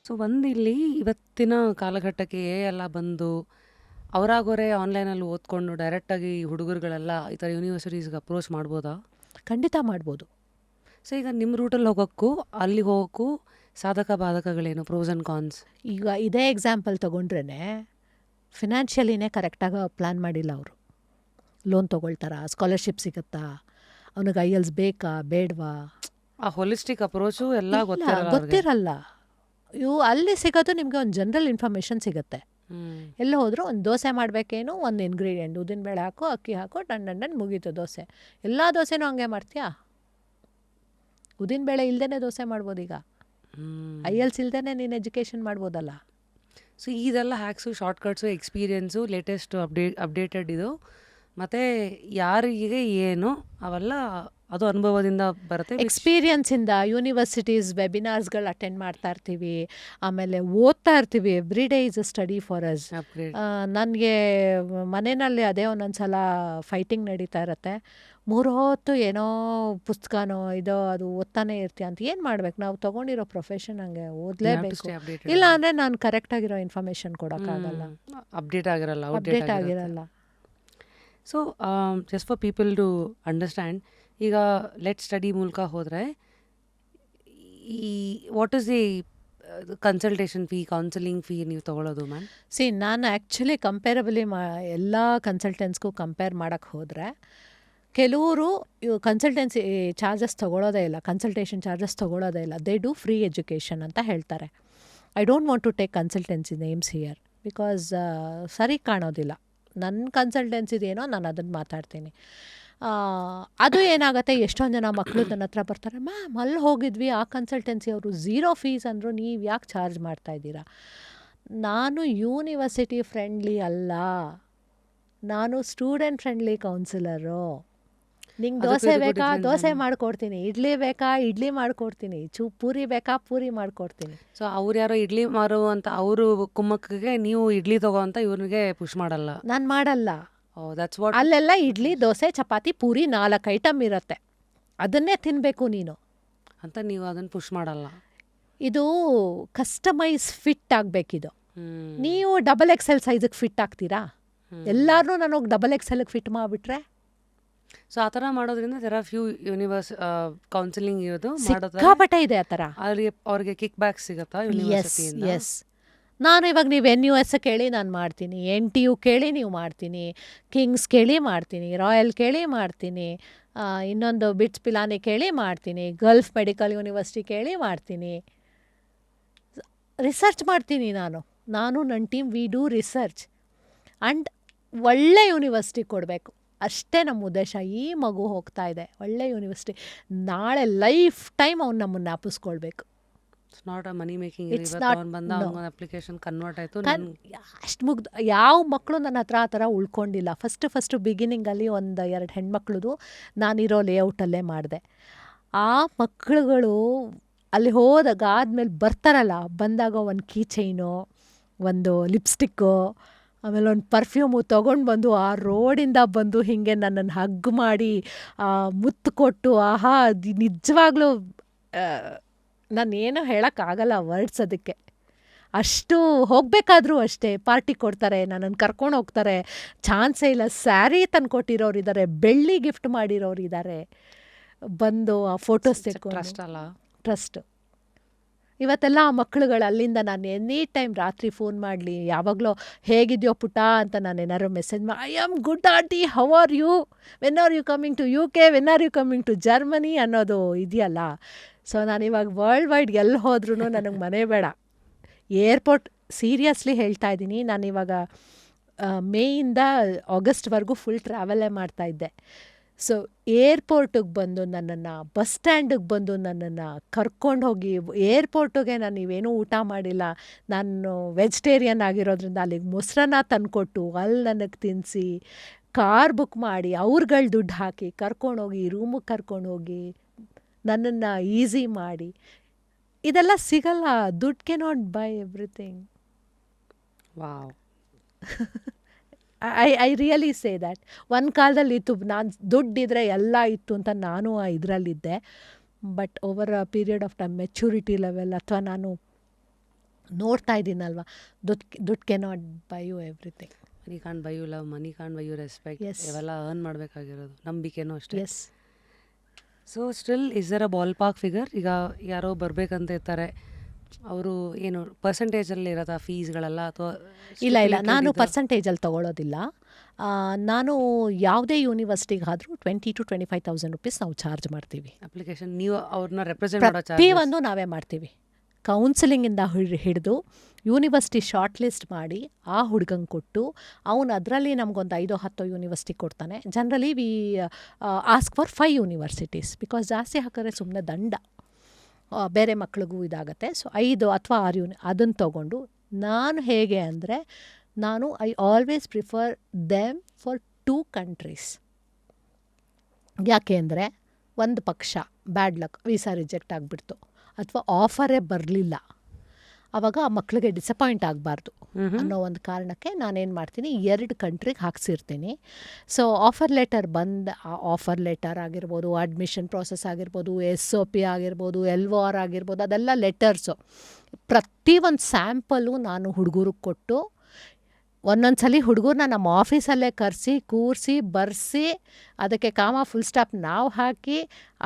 So ಒಂದು ಇಲ್ಲಿ ಇವತ್ತಿನ ಕಾಲಘಟ್ಟಕ್ಕೆ ಎಲ್ಲ ಬಂದು ಅವರಾಗೋರೆ ಆನ್ಲೈನಲ್ಲಿ ಓದ್ಕೊಂಡು ಡೈರೆಕ್ಟಾಗಿ ಹುಡುಗರುಗಳೆಲ್ಲ ಈ ಥರ ಯೂನಿವರ್ಸಿಟೀಸ್ಗೆ ಅಪ್ರೋಚ್ ಮಾಡ್ಬೋದಾ? ಖಂಡಿತ ಮಾಡ್ಬೋದು. ಸೊ ಈಗ ನಿಮ್ಮ ರೂಟಲ್ಲಿ ಹೋಗೋಕ್ಕೂ ಅಲ್ಲಿಗೆ ಹೋಗೋಕ್ಕೂ ಸಾಧಕ ಬಾಧಕಗಳೇನು, ಪ್ರೋಸ್ ಆ್ಯಂಡ್ ಕಾನ್ಸ್? ಈಗ ಇದೇ ಎಕ್ಸಾಂಪಲ್ ತೊಗೊಂಡ್ರೇ ಫಿನಾನ್ಷಿಯಲಿನೇ ಕರೆಕ್ಟಾಗಿ ಪ್ಲ್ಯಾನ್ ಮಾಡಿಲ್ಲ ಅವರು. ಲೋನ್ ತೊಗೊಳ್ತಾರಾ, ಸ್ಕಾಲರ್ಶಿಪ್ ಸಿಗುತ್ತಾ, ಅವನಿಗೆ IELTS ಬೇಕಾ ಬೇಡವಾ, ಆ ಹೊಲಿಸ್ಟಿಕ್ ಅಪ್ರೋಚು ಎಲ್ಲ ಇಲ್ಲ, ಗೊತ್ತಿರಲ್ಲ ಅವ್ರಿಗೆ. ಗೊತ್ತಿರಲ್ಲ. ಇವು ಅಲ್ಲಿ ಸಿಗೋದು ನಿಮಗೆ ಒಂದು ಜನರಲ್ ಇನ್ಫಾರ್ಮೇಷನ್ ಸಿಗುತ್ತೆ. ಎಲ್ಲ ಹೋದರೂ ಒಂದು ದೋಸೆ ಮಾಡಬೇಕೇನು, ಒಂದು ಇಂಗ್ರೀಡಿಯೆಂಟ್ ಉದ್ದಿನಬೇಳೆ ಹಾಕು, ಅಕ್ಕಿ ಹಾಕು, ಟನ್ ಮುಗೀತು ದೋಸೆ. ಎಲ್ಲ ದೋಸೆನೂ ಹಂಗೆ ಮಾಡ್ತೀಯಾ? ಉದ್ದಿನಬೇಳೆ ಇಲ್ದೇ ದೋಸೆ ಮಾಡ್ಬೋದು. ಈಗ IELTS ಇಲ್ದೇ ನೀನು ಎಜುಕೇಷನ್ ಮಾಡ್ಬೋದಲ್ಲ. ಸೊ ಇದೆಲ್ಲ ಹ್ಯಾಕ್ಸು, ಶಾರ್ಟ್ಕಟ್ಸು, ಎಕ್ಸ್ಪೀರಿಯೆನ್ಸು, ಲೇಟೆಸ್ಟ್ ಅಪ್ಡೇಟೆಡ್ ಇದು, ಮತ್ತು ಯಾರಿಗೆ ಏನು ಅವೆಲ್ಲ ಅದು ಅನುಭವದಿಂದ ಬರುತ್ತೆ. ಎಕ್ಸ್ಪೀರಿಯನ್ಸಿಂದ ಯೂನಿವರ್ಸಿಟೀಸ್ ವೆಬಿನಾರ್ಸ್ಗಳು ಅಟೆಂಡ್ ಮಾಡ್ತಾ ಇರ್ತೀವಿ, ಆಮೇಲೆ ಓದ್ತಾ ಇರ್ತೀವಿ. Every day is a study for us. ನನಗೆ ಮನೆಯಲ್ಲಿ ಅದೇ ಒಂದೊಂದು ಸಲ ಫೈಟಿಂಗ್ ನಡೀತಾ ಇರುತ್ತೆ. 3 ಹೊತ್ತು ಏನೋ ಪುಸ್ತಕನೋ ಇದೋ ಅದು ಓದ್ತಾನೆ ಇರ್ತೀಯ ಅಂತ. ಏನು ಮಾಡ್ಬೇಕು? ನಾವು ತೊಗೊಂಡಿರೋ ಪ್ರೊಫೆಷನ್ ಹಂಗೆ ಓದಲೇಬೇಕು. ಇಲ್ಲ ಅಂದರೆ ನಾನು ಕರೆಕ್ಟಾಗಿರೋ ಇನ್ಫಾರ್ಮೇಷನ್ ಕೊಡೋಕ್ಕಾಗಲ್ಲ, ಅಪ್ಡೇಟ್ ಆಗಿರಲ್ಲ, ಅಪ್ಡೇಟ್ ಆಗಿರಲ್ಲ. So just for people to understand, ಈಗ ಲೆಟ್ ಸ್ಟಡಿ ಮೂಲಕ ಹೋದರೆ ಈ what is the consultation fee, counselling fee ನೀವು ತೊಗೊಳ್ಳೋದು ಮ್ಯಾಮ್? ನಾನು ಆ್ಯಕ್ಚುಲಿ ಕಂಪೇರಬಲಿ ಎಲ್ಲ ಕನ್ಸಲ್ಟೆನ್ಸ್ಗೂ ಕಂಪೇರ್ ಮಾಡೋಕ್ಕೆ ಹೋದರೆ ಕೆಲವರು ಕನ್ಸಲ್ಟೆನ್ಸಿ ಚಾರ್ಜಸ್ ತೊಗೊಳ್ಳೋದೇ ಇಲ್ಲ, ಕನ್ಸಲ್ಟೇಷನ್ ಚಾರ್ಜಸ್ ತೊಗೊಳ್ಳೋದೇ ಇಲ್ಲ. ದೇ ಡೂ ಫ್ರೀ ಎಜುಕೇಷನ್ ಅಂತ ಹೇಳ್ತಾರೆ. I don't want to take consultancy names here because ಸರಿ ಕಾಣೋದಿಲ್ಲ. ನನ್ನ ಕನ್ಸಲ್ಟೆನ್ಸಿದೇನೋ ನಾನು ಅದನ್ನು ಮಾತಾಡ್ತೀನಿ. ಅದು ಏನಾಗುತ್ತೆ, ಎಷ್ಟೊಂದು ಜನ ಮಕ್ಕಳು ನನ್ನ ಹತ್ರ ಬರ್ತಾರೆ, ಮ್ಯಾಮ್ ಅಲ್ಲಿ ಹೋಗಿದ್ವಿ, ಆ ಕನ್ಸಲ್ಟೆನ್ಸಿ ಅವರು 0 ಫೀಸ್ ಅಂದರು, ನೀವು ಯಾಕೆ ಚಾರ್ಜ್ ಮಾಡ್ತಾಯಿದ್ದೀರಾ? ನಾನು ಯೂನಿವರ್ಸಿಟಿ ಫ್ರೆಂಡ್ಲಿ ಅಲ್ಲ, ನಾನು ಸ್ಟೂಡೆಂಟ್ ಫ್ರೆಂಡ್ಲಿ ಕೌನ್ಸಿಲರು. ನಿಂಗೆ ದೋಸೆ ಬೇಕಾ ದೋಸೆ ಮಾಡಿಕೊಡ್ತೀನಿ, ಇಡ್ಲಿ ಬೇಕಾ ಇಡ್ಲಿ ಮಾಡಿಕೊಡ್ತೀನಿ, ಪೂರಿ ಬೇಕಾ ಪೂರಿ ಮಾಡಿಕೊಡ್ತೀನಿ. ಸೊ ಅವ್ರು ಯಾರೋ ಇಡ್ಲಿ ಮಾರು ಅಂತ ಅವರು ಕುಮ್ಮಕ್ಕಿಗೆ ನೀವು ಇಡ್ಲಿ ತಗೋ ಅಂತ ಇವ್ರಿಗೆ ಪುಷ್ ಮಾಡಲ್ಲ? ನಾನು ಮಾಡಲ್ಲ. That's what. ಅಲ್ಲೆಲ್ಲ ಇಡ್ಲಿ ದೋಸೆ ಚಪಾತಿ ಪೂರಿ 4 ಐಟಮ್ ಇರುತ್ತೆ, ಅದನ್ನೇ ತಿನ್ನಬೇಕು ನೀನು ಅಂತ ನೀವು ಅದನ್ನು ಪುಷ್ ಮಾಡಲ್ಲ. ಇದು ಕಸ್ಟಮೈಸ್ ಫಿಟ್ ಆಗಬೇಕಿದು. ನೀವು XXL ಸೈಜಿಗೆ ಫಿಟ್ ಆಗ್ತೀರಾ? ಎಲ್ಲರೂ ನನಗೆ XXLಗೆ ಫಿಟ್ ಮಾಡಿಬಿಟ್ರೆ. ಸೊ ಆ ಥರ ಮಾಡೋದ್ರಿಂದ there are few ಕೌನ್ಸಿಲಿಂಗ್ ಇರೋದು ಸಿಕ್ಕಾಪಟ್ಟೆ ಇದೆ ಆ ಥರ. ಅವ್ರಿಗೆ ಕಿಕ್ ಬ್ಯಾಕ್ ಸಿಗುತ್ತಾ ಯೂನಿವರ್ಸಿಟಿಯಿಂದ? ಎಸ್. ನಾನು ಇವಾಗ ನೀವು NUS ಕೇಳಿ ನಾನು ಮಾಡ್ತೀನಿ, NTU ಕೇಳಿ ನೀವು ಮಾಡ್ತೀನಿ, ಕಿಂಗ್ಸ್ ಕೇಳಿ ಮಾಡ್ತೀನಿ, ರಾಯಲ್ ಕೇಳಿ ಮಾಡ್ತೀನಿ, ಇನ್ನೊಂದು ಬಿಟ್ಸ್ ಪಿಲಾನಿ ಕೇಳಿ ಮಾಡ್ತೀನಿ, ಗಲ್ಫ್ ಮೆಡಿಕಲ್ ಯೂನಿವರ್ಸಿಟಿ ಕೇಳಿ ಮಾಡ್ತೀನಿ. ರಿಸರ್ಚ್ ಮಾಡ್ತೀನಿ ನಾನು ನನ್ನ team we do research and ಒಳ್ಳೆ ಯೂನಿವರ್ಸಿಟಿ ಕೊಡಬೇಕು, ಅಷ್ಟೇ ನಮ್ಮ ಉದ್ದೇಶ. ಈ ಮಗು ಹೋಗ್ತಾ ಇದೆ ಒಳ್ಳೆ ಯೂನಿವರ್ಸಿಟಿ, ನಾಳೆ ಲೈಫ್ ಟೈಮ್ ಅವ್ನು ನಮ್ಮನ್ನು ಜ್ಞಾಪಿಸ್ಕೊಳ್ಬೇಕು. It's not a money making. It's not, ಬಂದ no. ಅಪ್ಲಿಕೇಶನ್ ಕನ್ವರ್ಟ್ ಆಯಿತು. ಅಷ್ಟು ಮುಗ್ದು ಯಾವ ಮಕ್ಕಳು ನನ್ನ ಹತ್ರ ಆ ಥರ ಉಳ್ಕೊಂಡಿಲ್ಲ. ಫಸ್ಟು ಬಿಗಿನಿಂಗಲ್ಲಿ 1-2 ಹೆಣ್ಮಕ್ಳದು ನಾನಿರೋ ಲೇಔಟಲ್ಲೇ ಮಾಡಿದೆ. ಆ ಮಕ್ಕಳುಗಳು ಅಲ್ಲಿ ಹೋದಾಗ ಆದಮೇಲೆ ಬರ್ತಾರಲ್ಲ, ಬಂದಾಗ ಒಂದು ಕೀ ಚೈನು, ಒಂದು ಲಿಪ್ಸ್ಟಿಕ್ಕು, ಆಮೇಲೆ ಒಂದು ಪರ್ಫ್ಯೂಮು ತೊಗೊಂಡು ಬಂದು ಆ ರೋಡಿಂದ ಬಂದು ಹೀಗೆ ನನ್ನನ್ನು ಹಗ್ ಮಾಡಿ ಮುತ್ತು ಕೊಟ್ಟು, ಆಹಾ ನಿಜವಾಗ್ಲೂ ನಾನೇನು ಹೇಳೋಕ್ಕಾಗಲ್ಲ ವರ್ಡ್ಸ್ ಅದಕ್ಕೆ. ಅಷ್ಟು ಹೋಗಬೇಕಾದ್ರೂ ಅಷ್ಟೇ ಪಾರ್ಟಿ ಕೊಡ್ತಾರೆ, ನನ್ನನ್ನು ಕರ್ಕೊಂಡು ಹೋಗ್ತಾರೆ, ಚಾನ್ಸೇ ಇಲ್ಲ. ಸ್ಯಾರಿ ತಂದು ಕೊಟ್ಟಿರೋರು ಇದ್ದಾರೆ, ಬೆಳ್ಳಿ ಗಿಫ್ಟ್ ಮಾಡಿರೋರು ಇದ್ದಾರೆ, ಬಂದು ಆ ಫೋಟೋಸ್ ತೆಕ್ಕೊಂಡು. ಟ್ರಸ್ಟ್ ಅಲ್ಲ, ಟ್ರಸ್ಟ್. ಇವತ್ತೆಲ್ಲ ಆ ಮಕ್ಕಳುಗಳು ಅಲ್ಲಿಂದ ನಾನು ಎನಿ ಟೈಮ್ ರಾತ್ರಿ ಫೋನ್ ಮಾಡಲಿ, ಯಾವಾಗಲೂ ಹೇಗಿದೆಯೋ ಪುಟ ಅಂತ ನಾನು ಏನಾದ್ರು ಮೆಸೇಜ್ ಮಾಡಿ, I am good aunty, how are you, when are you coming to UK, when are you coming to Germany ಅನ್ನೋದು ಇದೆಯಲ್ಲ. ಸೊ ನಾನಿವಾಗ ವರ್ಲ್ಡ್ ವೈಡ್ ಎಲ್ಲಿ ಹೋದ್ರೂ ನನಗೆ ಮನೆ ಬೇಡ. ಏರ್ಪೋರ್ಟ್ ಸೀರಿಯಸ್ಲಿ ಹೇಳ್ತಾ ಇದ್ದೀನಿ, ನಾನಿವಾಗ ಮೇಯಿಂದ ಆಗಸ್ಟ್ವರೆಗೂ ಫುಲ್ ಟ್ರಾವೆಲೇ ಮಾಡ್ತಾಯಿದ್ದೆ. ಸೊ ಏರ್ಪೋರ್ಟಿಗೆ ಬಂದು ನನ್ನನ್ನು, ಬಸ್ ಸ್ಟ್ಯಾಂಡಿಗೆ ಬಂದು ನನ್ನನ್ನು ಕರ್ಕೊಂಡು ಹೋಗಿ, ಏರ್ಪೋರ್ಟಿಗೆ ನಾನು ನೀವೇನೂ ಊಟ ಮಾಡಿಲ್ಲ, ನಾನು ವೆಜಿಟೇರಿಯನ್ ಆಗಿರೋದ್ರಿಂದ ಅಲ್ಲಿಗೆ ಮೊಸರನ್ನ ತಂದುಕೊಟ್ಟು ಅಲ್ಲಿ ನನಗೆ ತಿನ್ನಿಸಿ, ಕಾರ್ ಬುಕ್ ಮಾಡಿ ಅವ್ರುಗಳು ದುಡ್ಡು ಹಾಕಿ ಕರ್ಕೊಂಡೋಗಿ ರೂಮಿಗೆ ಕರ್ಕೊಂಡೋಗಿ ನನ್ನನ್ನು ಈಸಿ ಮಾಡಿ, ಇದೆಲ್ಲ ಸಿಗಲ್ಲ. ದುಡ್ಡು cannot buy everything. Wow. I really say that. ಒಂದು ಕಾಲದಲ್ಲಿ ಇತ್ತು, ನಾನು ದುಡ್ಡಿದ್ರೆ ಎಲ್ಲ ಇತ್ತು ಅಂತ ನಾನು ಇದರಲ್ಲಿದ್ದೆ. But over a period of time maturity level, ಅಥವಾ ನಾನು ನೋಡ್ತಾ ಇದ್ದೀನಲ್ವ, ದುಡ್ಡು cannot buy you everything. Money can't buy you love, money can't buy you respect. Yes. ಇವೆಲ್ಲ ಅರ್ನ್ ಮಾಡಬೇಕಾಗಿರೋದು, ನಂಬಿಕೆನೂ ಅಷ್ಟೇ. Yes. So still is there a ball park figure? ಈಗ ಯಾರೋ ಬರಬೇಕಂತ ಇರ್ತಾರೆ, ಅವರು ಏನು ಪರ್ಸೆಂಟೇಜಲ್ಲಿ ಇರತ್ತಾ ಫೀಸ್ಗಳೆಲ್ಲ, ಅಥವಾ ಇಲ್ಲ, ನಾನು ಪರ್ಸಂಟೇಜಲ್ಲಿ ತೊಗೊಳೋದಿಲ್ಲ. ನಾನು ಯಾವುದೇ ಯೂನಿವರ್ಸಿಟಿಗಾದರೂ 20,000 to 25,000 ರುಪೀಸ್ ನಾವು ಚಾರ್ಜ್ ಮಾಡ್ತೀವಿ. ಅಪ್ಲಿಕೇಶನ್ ನೀವು ಅವ್ರನ್ನ ರೆಪ್ರೆಸೆಂಟ್ ಮಾಡೋ ಪ್ರತಿಯೊಂದು ನಾವೇ ಮಾಡ್ತೀವಿ. ಕೌನ್ಸಿಲಿಂಗಿಂದ ಹಿಡಿದು ಯೂನಿವರ್ಸಿಟಿ ಶಾರ್ಟ್ ಲಿಸ್ಟ್ ಮಾಡಿ ಆ ಹುಡುಗಂಗೆ ಕೊಟ್ಟು, ಅವನು ಅದರಲ್ಲಿ ನಮಗೊಂದು 5-10 ಯೂನಿವರ್ಸಿಟಿ ಕೊಡ್ತಾನೆ. Generally V ask for 5 universities, because ಜಾಸ್ತಿ ಹಾಕಿದ್ರೆ ಸುಮ್ಮನೆ ದಂಡ, ಬೇರೆ ಮಕ್ಳಿಗೂ ಇದಾಗತ್ತೆ. ಸೊ 5 ಅಥವಾ 6 ಅದನ್ನು ತೊಗೊಂಡು, ನಾನು ಹೇಗೆ ಅಂದರೆ, ನಾನು I always prefer them for 2 countries. ಯಾಕೆ ಅಂದರೆ, ಒಂದು ಪಕ್ಷ ಬ್ಯಾಡ್ ಲಕ್, ವೀಸಾ ರಿಜೆಕ್ಟ್ ಆಗಿಬಿಡ್ತು ಅಥವಾ ಆಫರೇ ಬರಲಿಲ್ಲ, ಆವಾಗ ಆ ಮಕ್ಕಳಿಗೆ ಡಿಸಪಾಯಿಂಟ್ ಆಗಬಾರ್ದು ಅನ್ನೋ ಒಂದು ಕಾರಣಕ್ಕೆ ನಾನೇನು ಮಾಡ್ತೀನಿ, 2 ಕಂಟ್ರಿಗೆ ಹಾಕ್ಸಿರ್ತೀನಿ. ಸೊ ಆಫರ್ ಲೆಟರ್ ಆ ಆಫರ್ ಲೆಟರ್ ಆಗಿರ್ಬೋದು, ಅಡ್ಮಿಷನ್ ಪ್ರಾಸೆಸ್ ಆಗಿರ್ಬೋದು, SOP ಆಗಿರ್ಬೋದು, LOR ಆಗಿರ್ಬೋದು, ಅದೆಲ್ಲ ಲೆಟರ್ಸು ಪ್ರತಿಯೊಂದು ಸ್ಯಾಂಪಲು ನಾನು ಹುಡುಗರಿಗೆ ಕೊಟ್ಟು, ಒಂದೊಂದು ಸಲ ಹುಡುಗರನ್ನ ನಮ್ಮ ಆಫೀಸಲ್ಲೇ ಕರೆಸಿ ಕೂರಿಸಿ ಬರೆಸಿ, ಅದಕ್ಕೆ ಕಾಮ ಫುಲ್ ಸ್ಟಾಪ್ ನಾವು ಹಾಕಿ,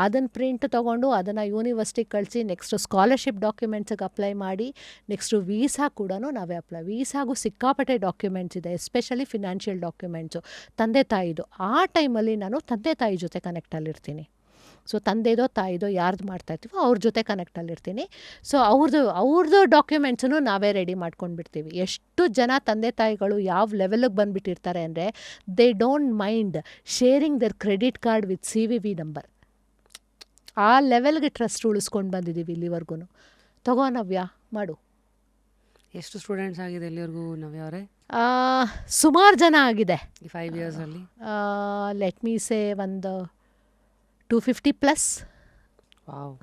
ಅದನ್ನು ಪ್ರಿಂಟ್ ತೊಗೊಂಡು ಅದನ್ನು ಯೂನಿವರ್ಸಿಟಿಗೆ ಕಳಿಸಿ, ನೆಕ್ಸ್ಟು ಸ್ಕಾಲರ್ಶಿಪ್ ಡಾಕ್ಯುಮೆಂಟ್ಸಿಗೆ ಅಪ್ಲೈ ಮಾಡಿ, ನೆಕ್ಸ್ಟು ವೀಸಾ ಕೂಡ ನಾವೇ ವೀಸಾಗೂ ಸಿಕ್ಕಾಪಟ್ಟೆ ಡಾಕ್ಯುಮೆಂಟ್ಸ್ ಇದೆ, ಎಸ್ಪೆಷಲಿ ಫಿನಾನ್ಷಿಯಲ್ ಡಾಕ್ಯುಮೆಂಟ್ಸು, ತಂದೆ ತಾಯಿದು. ಆ ಟೈಮಲ್ಲಿ ನಾನು ತಂದೆ ತಾಯಿ ಜೊತೆ ಕನೆಕ್ಟಲ್ಲಿರ್ತೀನಿ. ಸೊ ತಂದೆದೋ ತಾಯಿದೋ ಯಾರ್ದು ಮಾಡ್ತಾಯಿರ್ತೀವೋ ಅವ್ರ ಜೊತೆ ಕನೆಕ್ಟಲ್ಲಿರ್ತೀನಿ. ಸೊ ಅವ್ರದ್ದು ಡಾಕ್ಯುಮೆಂಟ್ಸನ್ನು ನಾವೇ ರೆಡಿ ಮಾಡ್ಕೊಂಡ್ಬಿಡ್ತೀವಿ. ಎಷ್ಟು ಜನ ತಂದೆ ತಾಯಿಗಳು ಯಾವ ಲೆವೆಲಿಗೆ ಬಂದುಬಿಟ್ಟಿರ್ತಾರೆ ಅಂದರೆ, they don't mind sharing their credit card with CVV number. ಆ ಲೆವೆಲ್ಗೆ ಟ್ರಸ್ಟ್ ಉಳಿಸ್ಕೊಂಡು ಬಂದಿದ್ದೀವಿ ಇಲ್ಲಿವರೆಗೂ. ತಗೋ ನವ್ಯ, ಮಾಡು. ಎಷ್ಟು ಸ್ಟೂಡೆಂಟ್ಸ್ ಆಗಿದೆ ಇಲ್ಲಿವರೆಗೂ ನವ್ಯ ಅವರೇ? ಸುಮಾರು ಜನ ಆಗಿದೆ ಈ 5 ಇಯರ್ಸಲ್ಲಿ. ಲೆಟ್ ಮೀ ಸೇ ಒಂದು 250+. ವಾವ್.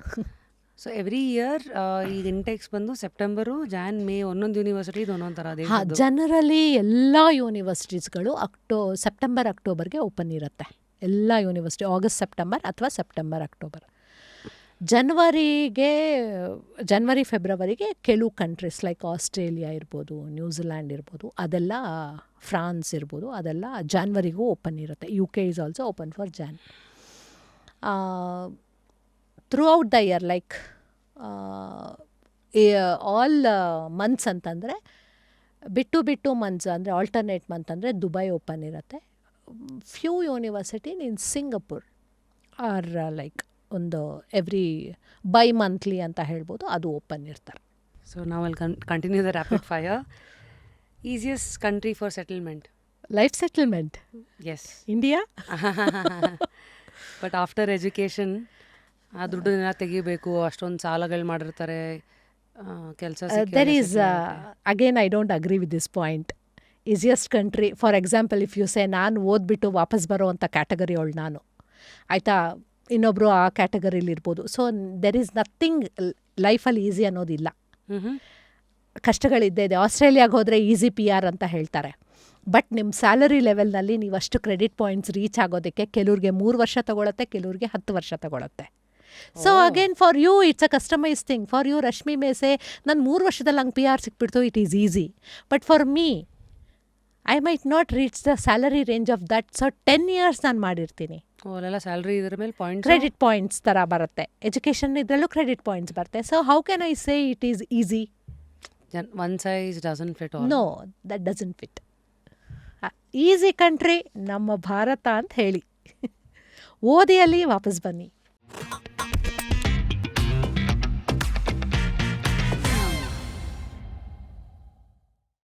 ಸೊ ಎವ್ರಿ ಇಯರ್ ಈಗ ಇಂಟೆಕ್ಸ್ ಬಂದು ಸೆಪ್ಟೆಂಬರು, ಜಾನ್, ಮೇ, ಒಂದೊಂದು ಯೂನಿವರ್ಸಿಟಿದು ಒಂದೊಂದು ಥರ. ಹಾಂ, ಜನರಲಿ ಎಲ್ಲ ಯೂನಿವರ್ಸಿಟೀಸ್ಗಳು ಸೆಪ್ಟೆಂಬರ್ ಅಕ್ಟೋಬರ್ಗೆ ಓಪನ್ ಇರುತ್ತೆ. ಎಲ್ಲ ಯೂನಿವರ್ಸಿಟಿ ಆಗಸ್ಟ್ ಸೆಪ್ಟೆಂಬರ್ ಅಥವಾ ಸೆಪ್ಟೆಂಬರ್ ಅಕ್ಟೋಬರ್. ಜನವರಿ ಫೆಬ್ರವರಿಗೆ ಕೆಲವು ಕಂಟ್ರೀಸ್ ಲೈಕ್ ಆಸ್ಟ್ರೇಲಿಯಾ ಇರ್ಬೋದು, ನ್ಯೂಜಿಲ್ಯಾಂಡ್ ಇರ್ಬೋದು, ಅದೆಲ್ಲ, ಫ್ರಾನ್ಸ್ ಇರ್ಬೋದು, ಅದೆಲ್ಲ ಜಾನ್ವರಿಗೂ ಓಪನ್ ಇರುತ್ತೆ. UK is also open for Jan. Throughout the year, like all months ಅಂತಂದರೆ, ಬಿಟ್ಟು ಮಂತ್ಸ್ ಅಂದರೆ ಆಲ್ಟರ್ನೇಟ್ ಮಂತ್ ಅಂದರೆ ದುಬೈ ಓಪನ್ ಇರುತ್ತೆ. Few university in Singapore are like ಒಂದು ಎವ್ರಿ ಮಂತ್ಲಿ ಅಂತ ಹೇಳ್ಬೋದು, ಅದು ಓಪನ್ ಇರ್ತಾರೆ. ಸೊ ನಾವು ಅಲ್ಲಿ continue the rapid fire. Easiest country for settlement? Life settlement? Yes, India. But after education ಆ ದುಡ್ಡನ್ನೆಲ್ಲ ತೆಗಿಬೇಕು, ಅಷ್ಟೊಂದು ಸಾಲಗಳು ಮಾಡಿರ್ತಾರೆ, ಕೆಲಸ. There is again I don't agree with this point. Easiest country, for example if you say, ನಾನು ಓದ್ಬಿಟ್ಟು ವಾಪಸ್ ಬರೋ ಅಂಥ ಕ್ಯಾಟಗರಿ ಅವಳು ನಾನು, ಆಯಿತಾ, ಇನ್ನೊಬ್ಬರು ಆ ಕ್ಯಾಟಗರಿಲಿ ಇರ್ಬೋದು. ಸೊ ದೆರ್ ಈಸ್ ನಥಿಂಗ್ ಲೈಫಲ್ಲಿ ಈಸಿ ಅನ್ನೋದಿಲ್ಲ, ಕಷ್ಟಗಳಿದ್ದೇ ಇದೆ. ಆಸ್ಟ್ರೇಲಿಯಾಗೆ ಹೋದರೆ ಈಸಿ PR ಅಂತ ಹೇಳ್ತಾರೆ, ಬಟ್ ನಿಮ್ಮ ಸ್ಯಾಲರಿ ಲೆವೆಲ್ನಲ್ಲಿ ನೀವು ಅಷ್ಟು ಕ್ರೆಡಿಟ್ ಪಾಯಿಂಟ್ಸ್ ರೀಚ್ ಆಗೋದಕ್ಕೆ ಕೆಲವ್ರಿಗೆ 3 ವರ್ಷ ತೊಗೊಳುತ್ತೆ, ಕೆಲವ್ರಿಗೆ 10 ವರ್ಷ ತೊಗೊಳುತ್ತೆ. So again for you it's a customise thing. For you Rashmi may say, ನಾನು 3 ವರ್ಷದಲ್ಲಿ ನಂಗೆ PR ಸಿಕ್ಬಿಡ್ತು, it is easy. But for me, I might not reach the salary range of that. So 10 years ನಾನು ಮಾಡಿರ್ತೀನಿ. ಅಲ್ಲೆಲ್ಲ ಸ್ಯಾಲ್ರಿ ಇದ್ರ ಮೇಲೆ ಪಾಯಿಂಟ್ಸ್, ಕ್ರೆಡಿಟ್ ಪಾಯಿಂಟ್ಸ್ ಥರ ಬರುತ್ತೆ. ಎಜುಕೇಷನ್ ಇದರಲ್ಲೂ ಕ್ರೆಡಿಟ್ ಪಾಯಿಂಟ್ಸ್ ಬರುತ್ತೆ. So how can I say it is easy? One size doesn't fit all. No, that doesn't fit. Easy country ನಮ್ಮ ಭಾರತ ಅಂತ ಹೇಳಿ ಓದಿ ಅಲ್ಲಿ ವಾಪಸ್ ಬನ್ನಿ.